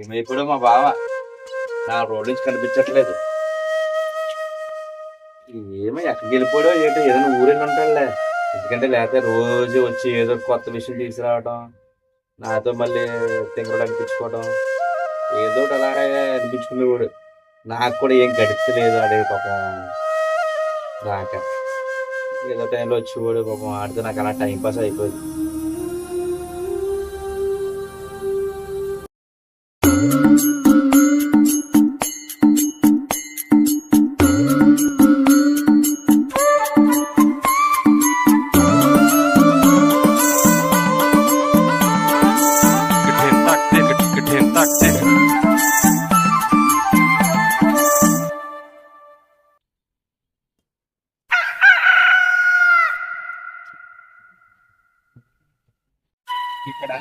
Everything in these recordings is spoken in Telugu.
ఏమైపోయాడు మా బావ నా రోడ్ నుంచి కనిపించట్లేదు. ఏమో ఎక్కడికి వెళ్ళిపోయాడో ఏంటో, ఏదైనా ఊరెళ్ళి ఉంటాడులే. ఎందుకంటే లేకపోతే రోజు వచ్చి ఏదో కొత్త విషయం తీసుకురావటం, నాతో మళ్ళీ తింగరలు అనిపించుకోవటం, ఏదో ఒకటి అలాగే అనిపించుకునేవాడు. నాకు కూడా ఏం గడిచలేదు ఆడే పాపం రాక. ఏదో టైంలో వచ్చేవాడు పాపం, ఆడితే నాకు అలా టైం పాస్ అయిపోయింది. ఇక్కడ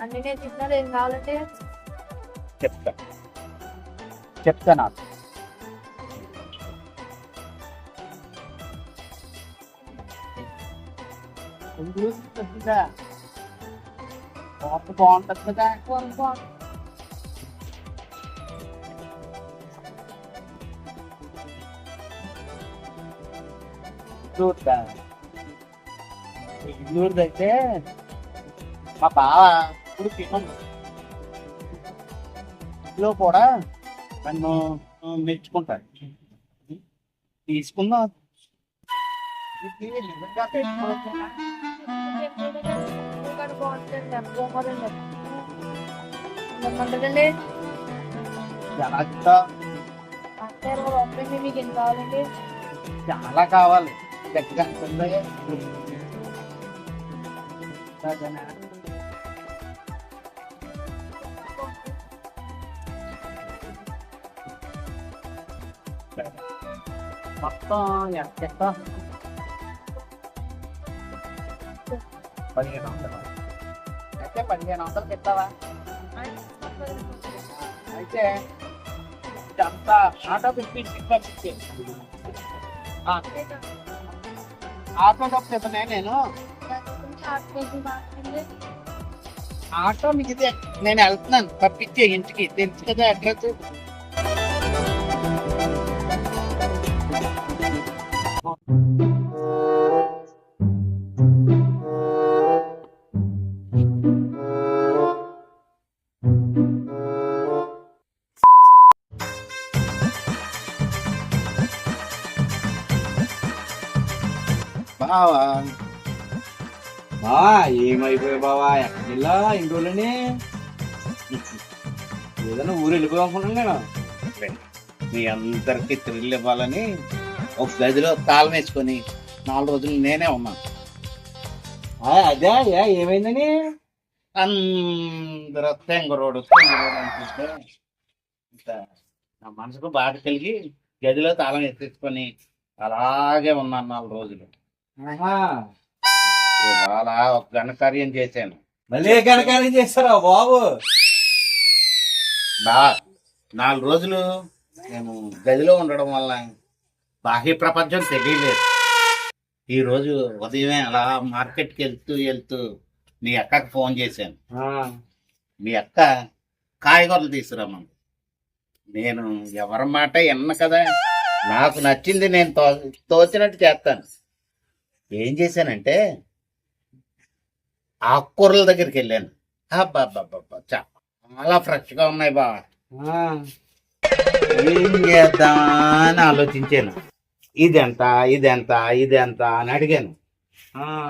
అన్ని నేను తిన్నాడు. ఏం కావాలంటే చెప్తా నాకు బాగుంటుంది కదా. ఇల్లూరుదైతే మా బావ ఇప్పుడు తిన్నాను. ఇంట్లో కూడా నన్ను మెచ్చుకుంటాడు. తీసుకుందాం. బాగుంటుందండి. మీకు ఏం కావాలండి? చాలా కావాలి. గట్టిగా మొత్తం ఎంత 1500 అయితే 1500 ఇస్తావా? అయితే అంతా ఆటో పంపించి ఆటో డబ్బులు నేను ఆటో మీకు నేను వెళ్తున్నాను. పంపించే ఇంటికి తెలుసు కదా అడ్రస్. బావా ఏమైపోయావు బావా? ఎక్కడికి వెళ్ళా ఇన్ని రోజులని? ఏదైనా ఊరు వెళ్ళిపోయి అనుకుంటున్నాను నేను. మీ అందరికి థ్రిల్ ఇవ్వాలని ఒక గదిలో తాళం వేసుకొని 4 రోజులు నేనే ఉన్నాను. అదే ఏమైందని అందరూ తెంగరోడు అనిపిస్తే నా మనసుకు బాధ కలిగి గదిలో తాళం ఎత్తేసుకొని అలాగే ఉన్నాను 4 రోజులు. ఇవాళ ఒక ఘనకార్యం చేశాను. మళ్ళీ ఘనకార్యం చేస్తారా బాబు? 4 రోజులు నేను గదిలో ఉండడం వల్ల బాహ్య ప్రపంచం తెలియలేదు. ఈ రోజు ఉదయమే అలా మార్కెట్కి వెళ్తూ మీ అక్కకి ఫోన్ చేశాను. మీ అక్క కాయగూరలు తీసుకురామని. నేను ఎవరి మాట విన్న కదా, నాకు నచ్చింది నేను తోచినట్టు చేస్తాను. ఏం చేశానంటే ఆకుకూరల దగ్గరికి వెళ్ళాను. అబ్బాబ్బాబ్బా చాలా ఫ్రెష్గా ఉన్నాయి బా. ఏం చేద్దామని ఆలోచించాను. ఇదెంత ఇదెంత ఇదెంత అని అడిగాను.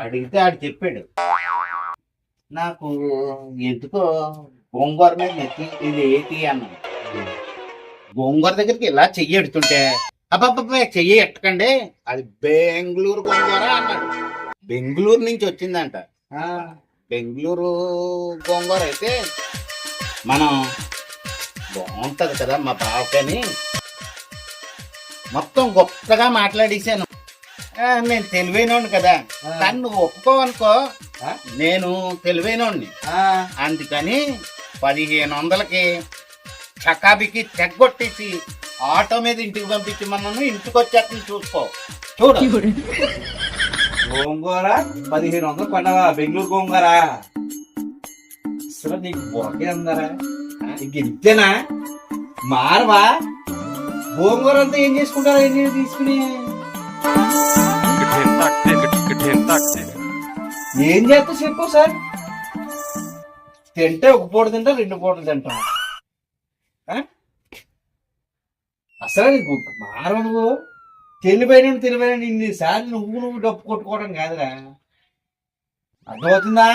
అడిగితే ఆడు చెప్పాడు. నాకు ఎందుకో గోంగూర మీద నెత్తి ఇది ఏంటి అన్నాను. గోంగూర దగ్గరికి ఇలా చెయ్యి ఎడుతుంటే అబ్బాబ్బా చెయ్యి ఎట్టకండి, అది బెంగళూరు గోంగూర అన్నాడు. బెంగళూరు నుంచి వచ్చిందంట. బెంగళూరు గోంగూర అయితే మనం బాగుంటది కదా మా బావకని మొత్తం గొప్పగా మాట్లాడేశాను. నేను తెలివైనోడిని కదా, కానీ నువ్వు ఒప్పుకోవనుకో నేను తెలివైనోడిని. అందుకని 1500కి చకాబికి చెగ్గొట్టేసి ఆటో మీద ఇంటికి పంపించమన్నాను. ఇంటికి వచ్చేస్తుంది చూసుకో. చూడు గోంగూర 1500 పండవా బెంగళూరు గోంగూర. అసలు నీకు బొకే అందరా నీకు ఇంతేనా? మారవా? గోంగూర అంతా ఏం చేసుకుంటారా ఎన్ని తీసుకుని? ఏం చేస్తా చెప్పు సార్. తింటే ఒక పూట తింటా, 2 పూటలు తింటా. అసలు నీకు మారవ నువ్వు తెలివైన ఇన్నిసార్లు నువ్వు డప్పు కొట్టుకోవడం కాదురా. అర్థమవుతుందా?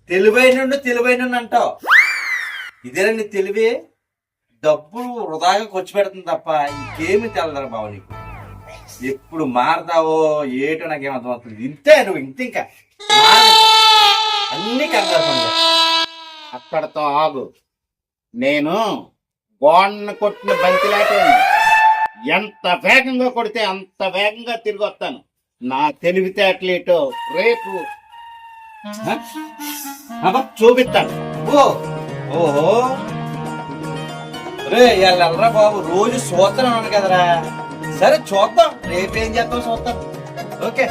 తెలివైన అంటావు. ఇదేనా నీ తెలివి? డబ్బులు వృధాగా ఖర్చు పెడుతుంది తప్ప ఇంకేమి తెలదరా బావ నీకు. ఎప్పుడు మారతావో ఏటో నాకేం అర్థమవుతుంది. ఇంతే నువ్వు ఇంకా అన్ని కంగారు. అక్కడతో ఆగు. నేను గోడను కొట్టిన బంతిలాటే ఎంత వేగంగా కొడితే అంత వేగంగా తిరిగి వస్తాను. నా తెలివితేటలేటో రేపు చూపిస్తాను. ఓహో రే వెళ్ళరా బాబు, రోజు చూస్తూనే ఉన్నాను కదరా. సరే చూద్దాం, రేపేం చేద్దాం చూద్దాం. ఓకే.